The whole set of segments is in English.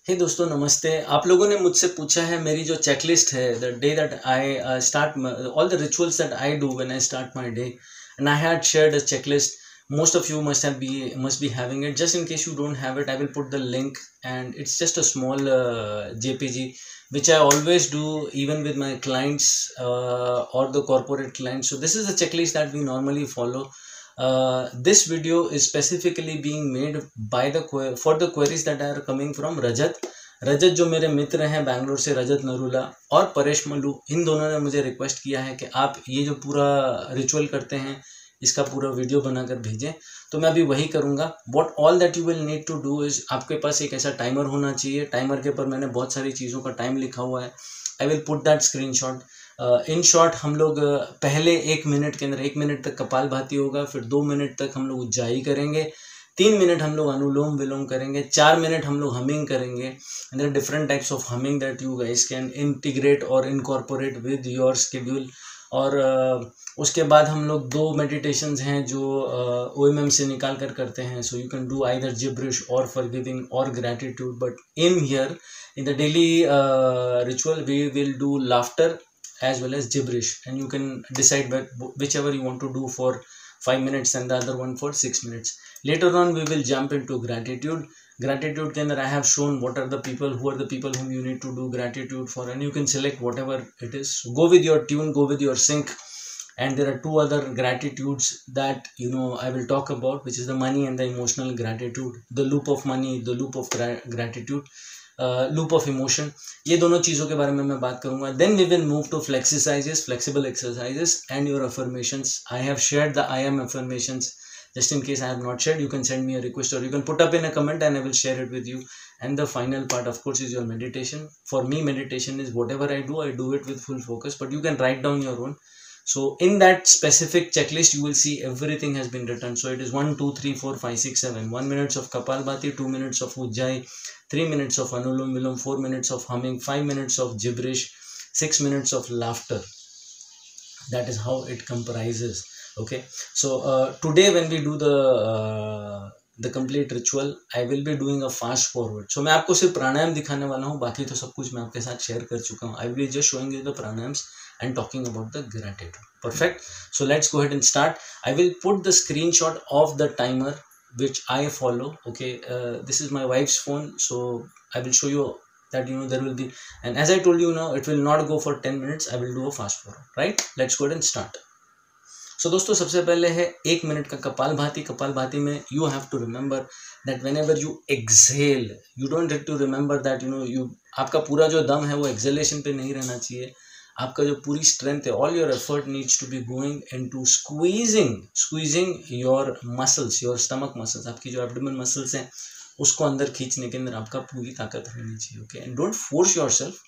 हे दोस्तों नमस्ते। आप लोगों ने मुझसे पूछा है मेरी जो चेकलिस्ट है the day that I start all the rituals that I do when I start my day and I had shared a checklist. Most of you must be having it. Just in case you don't have it, I will put the link, and it's just a small JPG which I always do even with my clients or the corporate clients. So this is the checklist that we normally follow. This video is specifically being made by for the queries that are coming from रजत जो मेरे मित्र हैं बैंगलोर से, रजत नरूला और परेश मल्लू, इन दोनों ने मुझे request किया है कि आप ये जो पूरा रिचुअल करते हैं इसका पूरा वीडियो बनाकर भेजें। तो मैं अभी वही करूँगा। What all that you will need to do is, आपके पास एक ऐसा टाइमर होना चाहिए। टाइमर के ऊपर मैंने बहुत सारी चीज़ों का टाइम लिखा हुआ है। I will put that screenshot. In short हम लोग पहले 1 मिनट के अंदर 1 मिनट तक कपालभाति होगा, फिर 2 मिनट तक हम लोग उज्जाई करेंगे, 3 मिनट हम लोग अनुलोम विलोम करेंगे, 4 मिनट हम लोग हमिंग करेंगे। And there are different types of humming that you guys can integrate और इनकॉर्पोरेट विद योर शेड्यूल। और उसके बाद हम लोग 2 मेडिटेशंस हैं जो OMM से निकाल कर करते हैं। So you can do either gibberish और फॉरगिविंग और gratitude, but in here in the daily ritual we will do laughter as well as gibberish, and you can decide whichever you want to do for 5 minutes and the other one for 6 minutes. Later on we will jump into gratitude. Gratitude के अंदर I have shown who are the people whom you need to do gratitude for, and you can select whatever it is. So go with your tune, go with your sync. And there are 2 other gratitudes that I will talk about, which is the money and the emotional gratitude, the loop of money, the loop of gratitude, loop of emotion. ये दोनों चीज़ों के बारे में मैं बात करूँगा. Then we will move to flexible exercises and your affirmations. I have shared the I am affirmations. Just in case I have not shared, you can send me a request or you can put up in a comment and I will share it with you. And the final part, of course, is your meditation. For me, meditation is whatever I do it with full focus, but you can write down your own. So in that specific checklist, you will see everything has been written. So it is 1, 2, 3, 4, 5, 6, 7. 1 minutes of Kapalbhati, 2 minutes of Ujjayi, 3 minutes of Anulom Vilom, 4 minutes of humming, 5 minutes of gibberish, 6 minutes of laughter. That is how it comprises. Okay. So today when we do the complete ritual, I will be doing a fast forward. So मैं आपको सिर्फ प्राणायाम दिखाने वाला हूँ, बाकी तो सब कुछ मैं आपके साथ शेयर कर चुका हूँ. I will be just showing you the pranayams and talking about the gratitude. Perfect. So let's go ahead and start. I will put the screenshot of the timer which I follow. Okay, this is my wife's phone, so I will show you that there will be, and as I told you now, it will not go for 10 minutes. I will do a fast forward. Right, let's go ahead and start. So दोस्तों सबसे पहले है 1 minute का कपालभाति में you have to remember that whenever you exhale, you don't have to remember that आपका पूरा जो दम है वो exhalation पे नहीं रहना चाहिए. आपका जो पूरी स्ट्रेंथ है, all your effort needs to be going into squeezing your muscles, your stomach muscles, आपकी जो abdomen muscles हैं उसको अंदर खींचने के अंदर आपका पूरी ताकत होनी चाहिए. Okay, and don't force yourself,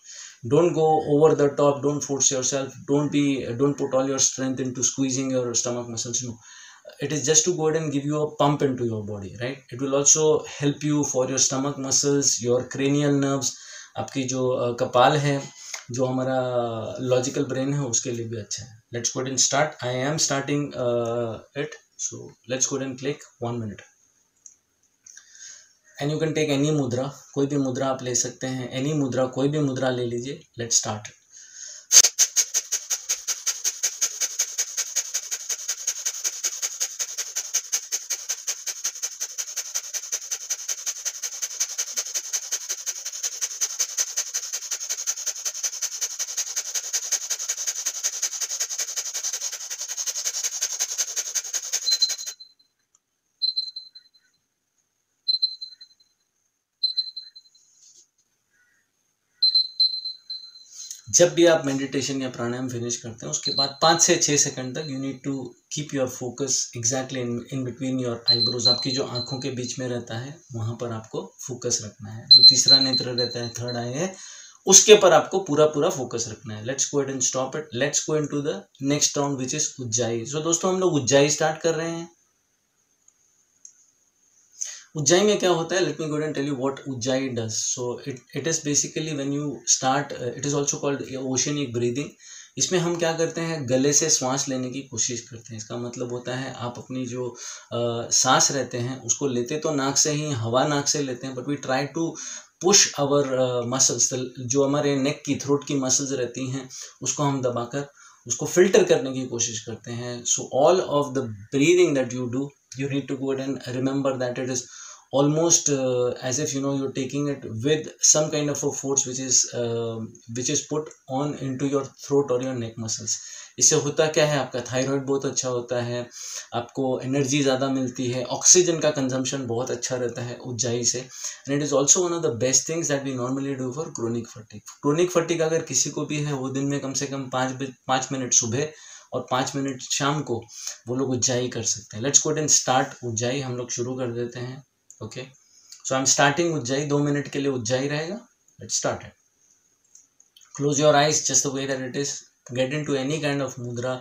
don't go over the top, don't force yourself, don't put all your strength into squeezing your stomach muscles. No, it is just to go ahead and give you a pump into your body, right? It will also help you for your stomach muscles, your cranial nerves, आपकी जो कपाल है, जो हमारा logical brain है, उसके लिए भी अच्छा है. Let's go and start. I am starting it. So let's go and click 1 minute. And you can take any मुद्रा, कोई भी मुद्रा आप ले सकते हैं. एनी मुद्रा, कोई भी मुद्रा ले लीजिए. Let's start. जब भी आप मेडिटेशन या प्राणायाम फिनिश करते हैं उसके बाद 5 से 6 सेकंड तक you need to keep your focus exactly in between your eyebrows. आपकी जो आंखों के बीच में रहता है वहाँ पर आपको फोकस रखना है. जो तीसरा नेत्र रहता है, थर्ड आई है, उसके पर आपको पूरा फोकस रखना है. Let's go and stop it. Let's go into the next round which is Ujjayi. So दोस्तों हम लोग उज्जाई स्टार्ट कर रहे हैं. उज्जाई में क्या होता है, let me go and tell you what Ujjayi does. So it is basically when you start, it is also called oceanic breathing. इसमें हम क्या करते हैं, गले से श्वास लेने की कोशिश करते हैं. इसका मतलब होता है आप अपनी जो सांस रहते हैं उसको लेते तो नाक से ही, हवा नाक से लेते हैं, but we try to push our muscles, जो हमारे नेक की थ्रोट की मसल्स रहती हैं उसको हम दबाकर उसको फिल्टर करने की कोशिश करते हैं. So all of the breathing that you do, you need to go ahead and remember that it is almost as if you're taking it with some kind of a force which is put on into your throat or your neck muscles. इससे होता क्या है, आपका thyroid बहुत अच्छा होता है, आपको एनर्जी ज़्यादा मिलती है, ऑक्सीजन का कंजम्पशन बहुत अच्छा रहता है उज्जाई से. And it is also one of the best things that we normally do for chronic fatigue. Chronic fatigue अगर किसी को भी है, वो दिन में कम से कम 5 मिनट सुबह और 5 मिनट शाम को वो लोग उज्जाई कर सकते हैं. Let's go and start Ujjayi. हम लोग शुरू कर देते हैं. Okay, so I am starting Ujjayi. 2 minute के लिए उज्जाई रहेगा. Let's start it. Close your eyes just the way that it is. Get into any kind of मुद्रा.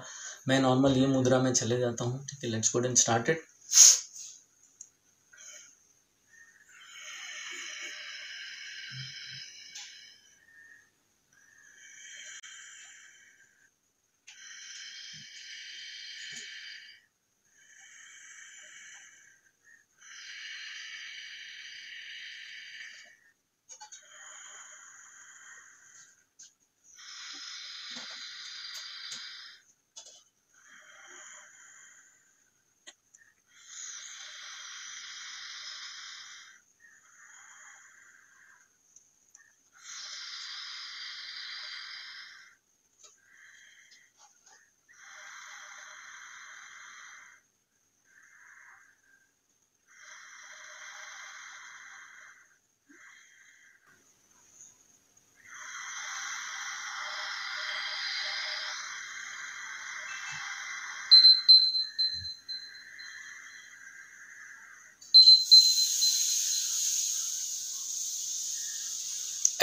मैं नॉर्मल ये मुद्रा में चले जाता हूँ. ठीक है, let's go and start it.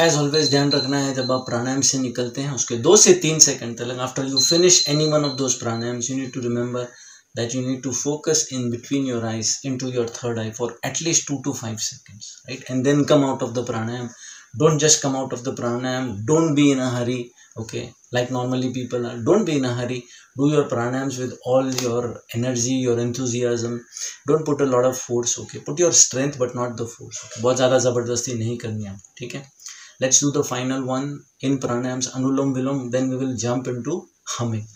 As always ध्यान रखना है, जब आप प्राणायाम से निकलते हैं उसके 2 से 3 सेकंड तक, after you finish any one of those pranayamas, you need to remember that you need to focus in between your eyes into your third eye for at least 2 to 5 seconds, right? And then come out of the pranayam. Don't just come out of the pranayam. Don't be in a hurry, okay? Like normally people are. Don't be in a hurry. Do your pranayams with all your energy, your enthusiasm. Don't put a lot of force, okay? Put your strength but not the force, okay? बहुत ज़्यादा ज़बरदस्ती नहीं करनी है आपको, ठीक है? Let's do the final one in pranayams, anulom vilom. Then we will jump into humming.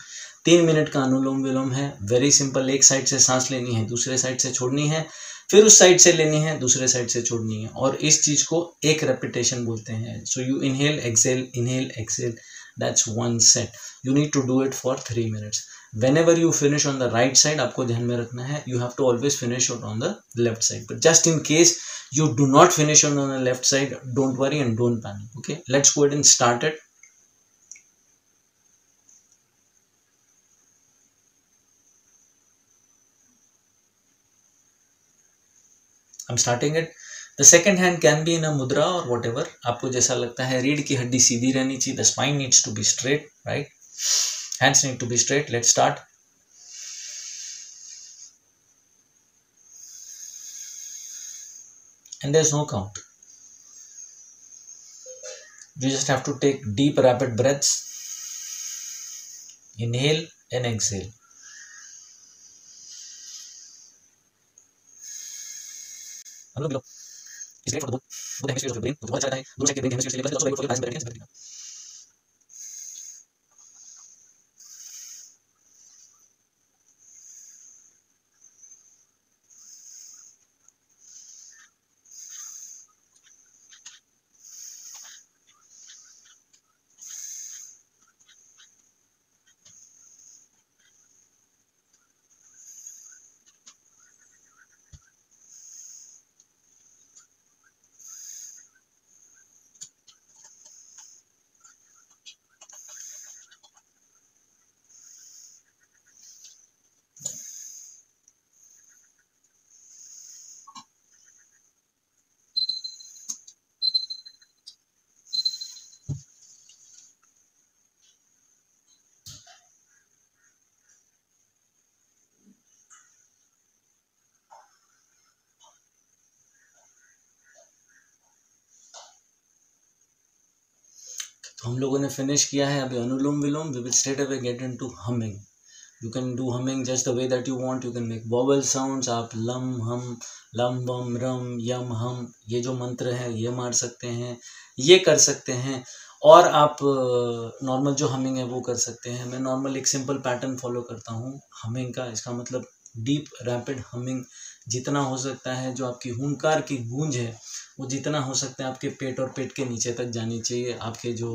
3 minute का अनुलोम विलोम है. Very simple. एक साइड से सांस लेनी है, दूसरे साइड से छोड़नी है, फिर उस साइड से लेनी है, दूसरे साइड से छोड़नी है, और इस चीज को एक रेपिटेशन बोलते हैं. So you inhale exhale, that's 1 set. You need to do it for 3 minutes. whenever you finish on the right side, आपको ध्यान में रखना है, you have to always finish it on the left side. But just in case you do not finish on the left side, don't worry and don't panic. Okay, let's go ahead and start it. I'm starting it. The second hand can be in a mudra or whatever. आपको जैसा लगता है. रीढ़ की हड्डी सीधी रहनी चाहिए. The spine needs to be straight, right? Hands need to be straight. Let's start. And there's no count. You just have to take deep, rapid breaths. Inhale and exhale. Anulom vilom is great for both the hemispheres of your brain. बहुत अच्छा रहता है दोनों side के brain hemisphere के लिए, but also very good for your plasma barrier. तो हम लोगों ने फिनिश किया है अभी Anulom Vilom. We will straight away get into humming. You can do humming just the way that you want. You can make vowel sounds. आप lump हम, lump बम रम यम हम, ये जो मंत्र है ये मार सकते हैं, ये कर सकते हैं। और आप नॉर्मल जो हमिंग है वो कर सकते हैं। मैं नॉर्मल एक सिंपल पैटर्न फॉलो करता हूँ हमिंग का। इसका मतलब डीप रैपिड हमिंग जितना हो सकता है, जो आपकी हुंकार की गूंज है वो जितना हो सकता है आपके पेट और पेट के नीचे तक जानी चाहिए। आपके जो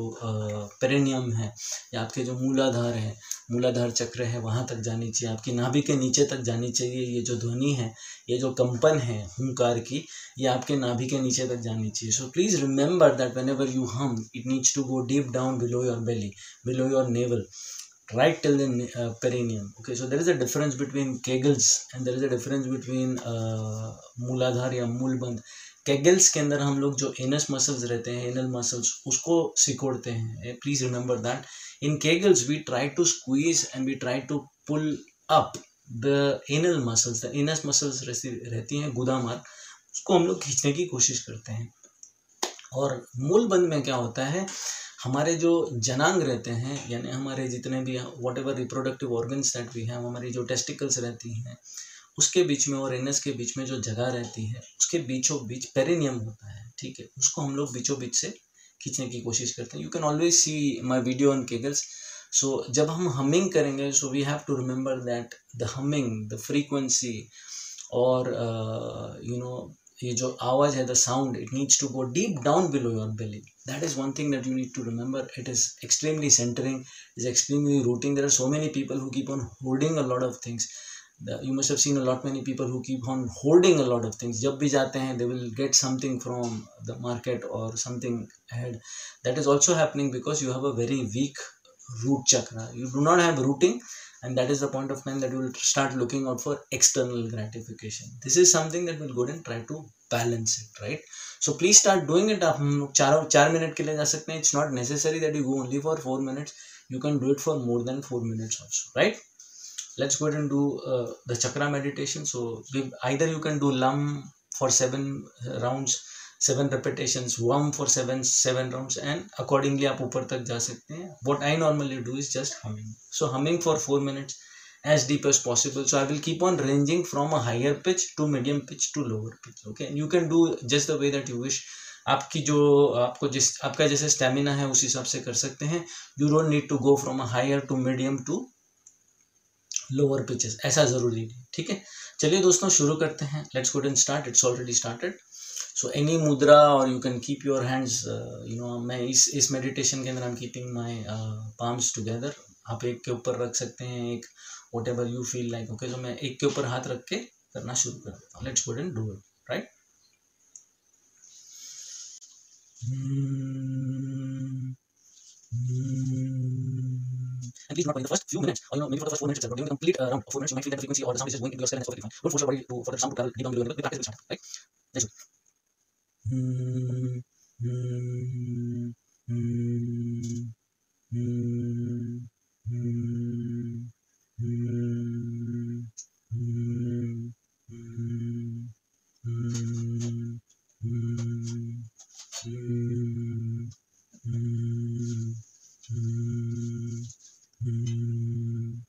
पेरिनियम है या आपके जो मूलाधार है, मूलाधार चक्र है, वहाँ तक जानी चाहिए। आपकी नाभि के नीचे तक जानी चाहिए। ये जो ध्वनि है, ये जो कंपन है हुंकार की, ये आपके नाभि के नीचे तक जानी चाहिए। So please remember that whenever you hum, it needs to go deep down below your belly, below your navel, right till the perineum. Okay, so there is a difference between kegels and there is a difference between मूलाधार या मूलबंध। केगल्स के अंदर हम लोग जो anus muscles रहते हैं, anal muscles, उसको सिकोड़ते हैं। Please remember that in Kegels we try to squeeze and we try to pull up the anal muscles. The anus muscles रहती हैं गुदामार, उसको हम लोग खींचने की कोशिश करते हैं। और मूलबंध में क्या होता है, हमारे जो जनांग रहते हैं, यानी हमारे जितने भी whatever reproductive organs that we have, हमारी जो टेस्टिकल्स रहती हैं उसके बीच में और एनस के बीच में जो जगह रहती है, उसके बीचों बीच पेरिनियम होता है, ठीक है, उसको हम लोग बीचों बीच से खींचने की कोशिश करते हैं। You can always see my video on Kegels. So जब हम हमिंग करेंगे, so we have to remember that the humming, the frequency और ये जो आवाज है, the sound, it needs to go deep down below your belly. That is one thing that you need to remember. It is extremely centering, is extremely rooting. There are so many people who keep on hoarding a lot of things. You must have seen a lot many people who keep on hoarding a lot of things. जब भी जाते हैं, they will get something from the market or something ahead. That is also happening because you have a very weak root chakra. You do not have rooting, and that is the point of time that you will start looking out for external gratification. This is something that will go and try to balance it, right? So please start doing it. आप हम लोग 4 minute के लिए जा सकते हैं. It's not necessary that you go only for 4 minutes. You can do it for more than 4 minutes also, right? Let's go ahead and do the chakra meditation. So either you can do lam for 7 rounds, 7 repetitions, wam for 7 rounds, and accordingly आप ऊपर तक जा सकते हैं. What I normally do is just humming. So humming for 4 minutes as deep as possible. So I will keep on ranging from a higher pitch to medium pitch to lower pitch. Okay, and you can do just the way that you wish. आपकी जो आपका जैसे stamina है उस हिसाब से कर सकते हैं. You don't need to go from a higher to medium to lower pitches. ऐसा जरूरी नहीं, ठीक है. चलिए दोस्तों शुरू करते हैं. Let's go and start. It's already started. So any mudra or you can keep your hands. मैं इस meditation के अंदर I'm keeping my palms together. आप एक के ऊपर रख सकते हैं, एक whatever you feel like. Okay, so मैं एक के ऊपर हाथ रख के करना शुरू कर देता हूँ. Let's go and do it, right? And please do not for the first few minutes, or maybe for the first 4 minutes itself, but during the complete round of 4 minutes, you might feel that the frequency or the sound is just going into your skull and it's perfectly fine. Don't force your body for the sound to travel deep down below your level. The practice will start, right? Let's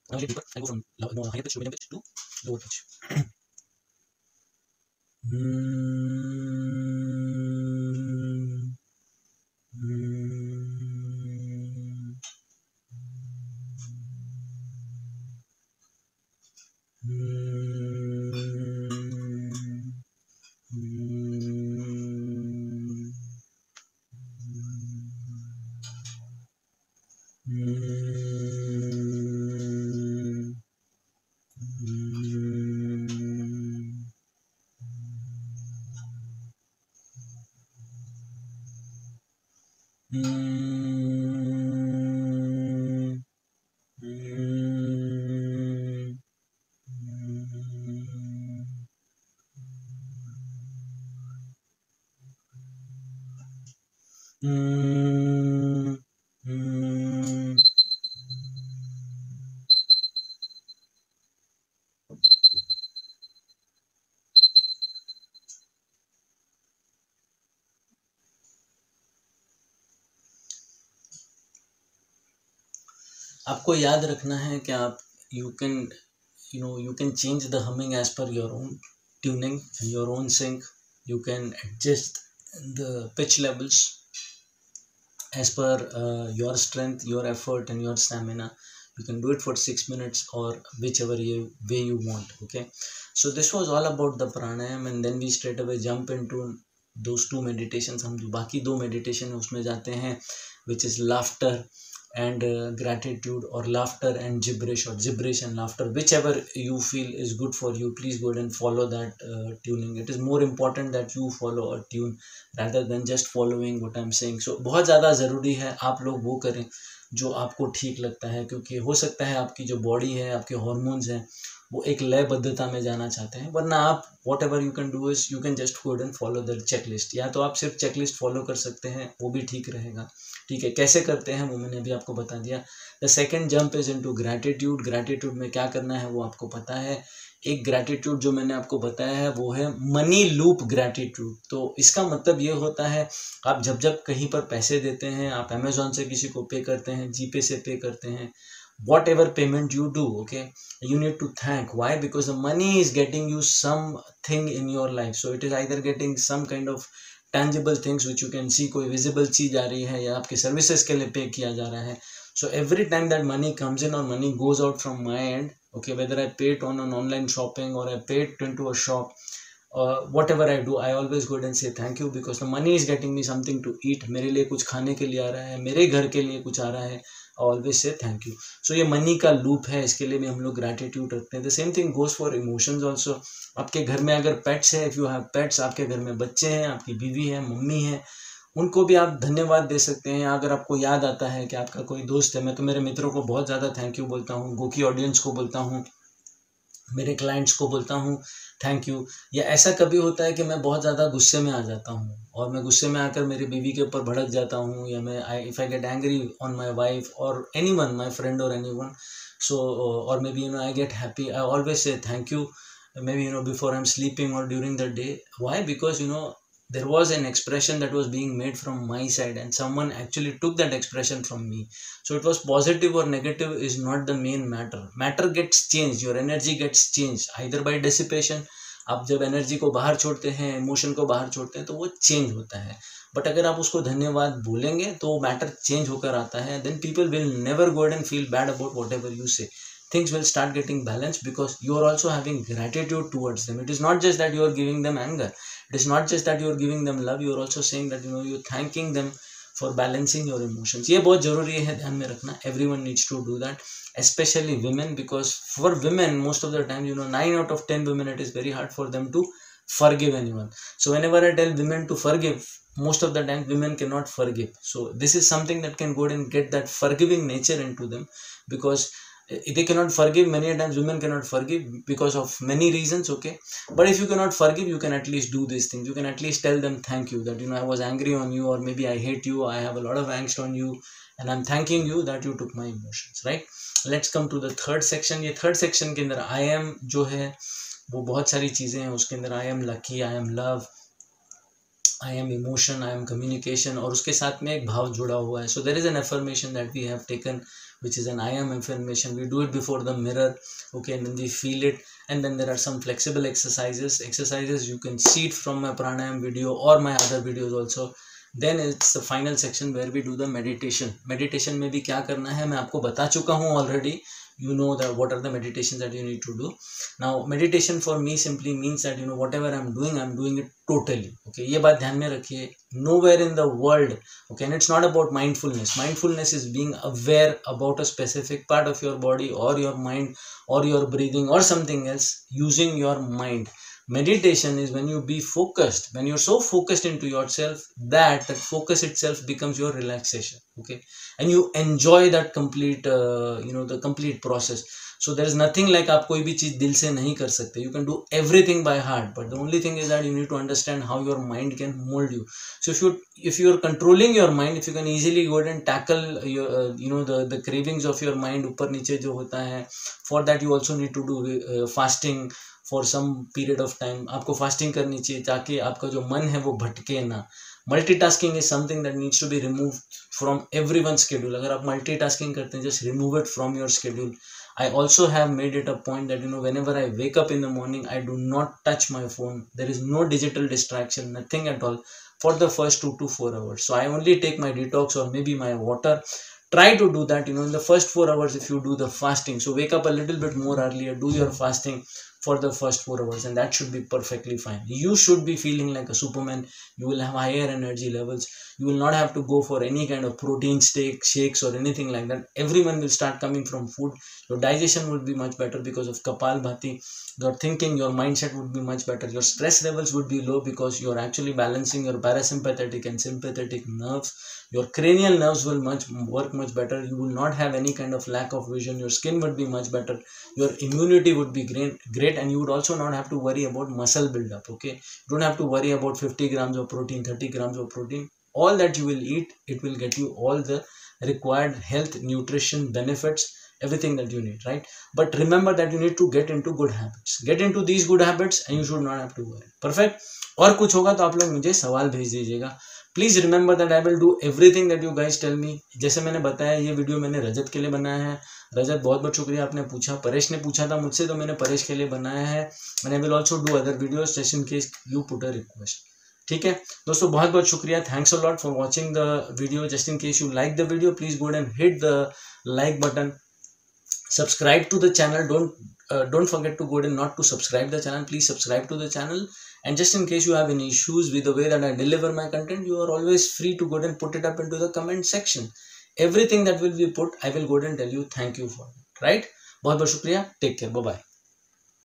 Now I get deeper. I go from higher pitch to medium pitch to lower pitch. आपको याद रखना है कि आप you can, you can change the humming as per your own tuning and your own sync. You can adjust the pitch levels as per your strength, your effort and your stamina. You can do it for 6 minutes or whichever way you want. Okay, so this was all about the pranayam, and then we straight away jump into those two meditations. हम जो बाकी दो meditation है उसमें जाते हैं, which is laughter and gratitude, or laughter and gibberish, or gibberish and laughter, whichever you feel is good for you. Please go ahead and follow that tuning. It is more important that you follow a tune rather than just following what I'm saying. So बहुत ज़्यादा ज़रूरी है आप लोग वो करें जो आपको ठीक लगता है, क्योंकि हो सकता है आपकी जो बॉडी है, आपके हॉर्मोन्स हैं, वो एक लयबद्धता में जाना चाहते हैं, वरना आप what ever you can do is you can just go and follow the checklist. या तो आप सिर्फ चेकलिस्ट फॉलो कर सकते हैं, वो भी ठीक रहेगा। ठीक है, कैसे करते हैं वो मैंने अभी आपको बता दिया। The second jump is into gratitude. Gratitude में क्या करना है वो आपको पता है। एक ग्रैटिट्यूड जो मैंने आपको बताया है वो है मनी लूप ग्रैटिट्यूड। तो इसका मतलब ये होता है, आप जब जब कहीं पर पैसे देते हैं, आप अमेजोन से किसी को पे करते हैं, जीपे से पे करते हैं, whatever payment you do, okay, you need to thank. Why? Because the money is getting you something in your life. So it is either getting some kind of tangible things which you can see, कोई visible चीज आ रही है, या आपके services के लिए पे किया जा रहा है। So every time that money comes in or money goes out from my end, okay, whether I pay it on an online shopping or I pay it into a shop, whatever I do, I always go and say thank you, because the money is getting me something to eat. मेरे लिए कुछ खाने के लिए आ रहा है, मेरे घर के लिए कुछ आ रहा है, ऑलवेज से थैंक यू। सो ये मनी का लूप है, इसके लिए भी हम लोग ग्रैटिट्यूड रखते हैं। The same thing goes for emotions also. आपके घर में अगर पेट्स है, इफ़ यू हैव पेट्स, आपके घर में बच्चे हैं, आपकी बीवी है, मम्मी है, उनको भी आप धन्यवाद दे सकते हैं। अगर आपको याद आता है कि आपका कोई दोस्त है, मैं तो मेरे मित्रों को बहुत ज़्यादा थैंक यू बोलता हूँ, गोकी ऑडियंस को बोलता हूँ, मेरे क्लाइंट्स को बोलता हूँ थैंक यू। या ऐसा कभी होता है कि मैं बहुत ज़्यादा गुस्से में आ जाता हूँ और मैं गुस्से में आकर मेरी बीवी के ऊपर भड़क जाता हूँ, या मैं if I get angry on my wife और एनी वन, माई फ्रेंड और एनी वन, सो और maybe I get happy, I always say thank you, maybe before I'm sleeping or during the day. Why? Because there was an expression that was being made from my side and someone actually took that expression from me. So it was positive or negative is not the main matter. Matter gets changed, your energy gets changed either by dissipation. आप जब energy को बाहर छोड़ते हैं, emotion को बाहर छोड़ते हैं, तो वो चेंज होता है। बट अगर आप उसको धन्यवाद बोलेंगे तो मैटर चेंज होकर आता है। Then people will never go and feel bad about whatever you say. Things will start getting balanced because you are also having gratitude towards them. It is not just that you are giving them anger. It is not just that you are giving them love. You are also saying that you're thanking them for balancing your emotions. ये बहुत जरूरी है, ध्यान में रखना. Everyone needs to do that, especially women, because for women most of the time 9 out of 10 women it is very hard for them to forgive anyone. So whenever I tell women to forgive, most of the time women cannot forgive. So this is something that can go and get that forgiving nature into them, because they cannot forgive. Many times women cannot forgive because of many reasons, okay, but if you cannot forgive, you can at least do these things. You can at least tell them thank you, that I was angry on you, or maybe I hate you, I have a lot of angst on you, and I'm thanking you that you took my emotions, right? Let's come to the third section. ये third section के अंदर I am जो है वो बहुत सारी चीज़ें हैं उसके अंदर। I am lucky, I am love, I am emotion, I am communication, और उसके साथ में एक भाव जुड़ा हुआ है. So there is an affirmation that we have taken, which is an I am affirmation. We do it before the mirror, okay, and then we feel it. And then there are some flexible exercises. You can see it from my pranayam video or my other videos also. Then it's the final section where we do the meditation. Meditation में भी क्या करना है मैं आपको बता चुका हूँ already. You know that what are the meditations that you need to do. Now meditation for me simply means that whatever I'm doing it totally, okay. ये बात ध्यान में रखिए. Nowhere in the world, okay, and it's not about mindfulness. Mindfulness is being aware about a specific part of your body or your mind or your breathing or something else using your mind. Meditation is when you be focused, when you're so focused into yourself that focus itself becomes your relaxation, okay, and you enjoy that complete the complete process. So there is nothing like आप कोई भी चीज़ दिल से नहीं कर सकते. You can do everything by heart, but the only thing is that you need to understand how your mind can mold you. So if you're controlling your mind, if you can easily go ahead and tackle your the cravings of your mind ऊपर नीचे जो होता है, for that you also need to do fasting for some period of time. आपको fasting करनी चाहिए ताकि आपका जो मन है वो भटके ना. Multitasking is something that needs to be remove from everyone schedule. अगर आप मल्टीटास्किंग करते हैं, just remove it from your schedule. I also have made it a point that, whenever I wake up in the morning, I do not touch my phone. There is no digital distraction, nothing at all for the first 2 to 4 hours. So I only take my detox or maybe my water. Try to do that, in the first 4 hours if you do the fasting. So wake up a little bit more earlier, do your fasting for the first 4 hours, and that should be perfectly fine. You should be feeling like a superman. You will have higher energy levels. You will not have to go for any kind of protein shakes or anything like that. Everyone will start coming from food. Your digestion would be much better because of Kapalbhati. Your thinking, your mindset would be much better. Your stress levels would be low because you are actually balancing your parasympathetic and sympathetic nerves. Your cranial nerves will work much better. You will not have any kind of lack of vision. Your skin would be much better. Your immunity would be great, and you would also not have to worry about muscle buildup. Okay, you don't have to worry about 50 grams of protein, 30 grams of protein. All that you will eat, it will get you all the required health, nutrition benefits, everything that you need, right? But remember that you need to get into good habits. Get into these good habits and you should not have to worry. Perfect. और कुछ होगा तो आप लोग मुझे सवाल भेज दीजिएगा. Please remember that I will do everything that you guys tell me. जैसे मैंने बताया, ये वीडियो मैंने रजत के लिए बनाया है. रजत, बहुत बहुत शुक्रिया, आपने पूछा. परेश ने पूछा था मुझसे, तो मैंने परेश के लिए बनाया है. And I will also do other videos just in case you put a request. ठीक है दोस्तों, बहुत बहुत शुक्रिया. Thanks a lot for watching the video. Just in case you like the video, please go and hit the like button. Subscribe to the channel. Don't forget to go and not to subscribe the channel. Please subscribe to the channel. And just in case you have any issues with the way that I deliver my content, you are always free to go and put it up into the comment section. Everything that will be put, I will go and tell you thank you for it. Right? बहुत बहुत शुक्रिया. Take care. Bye bye.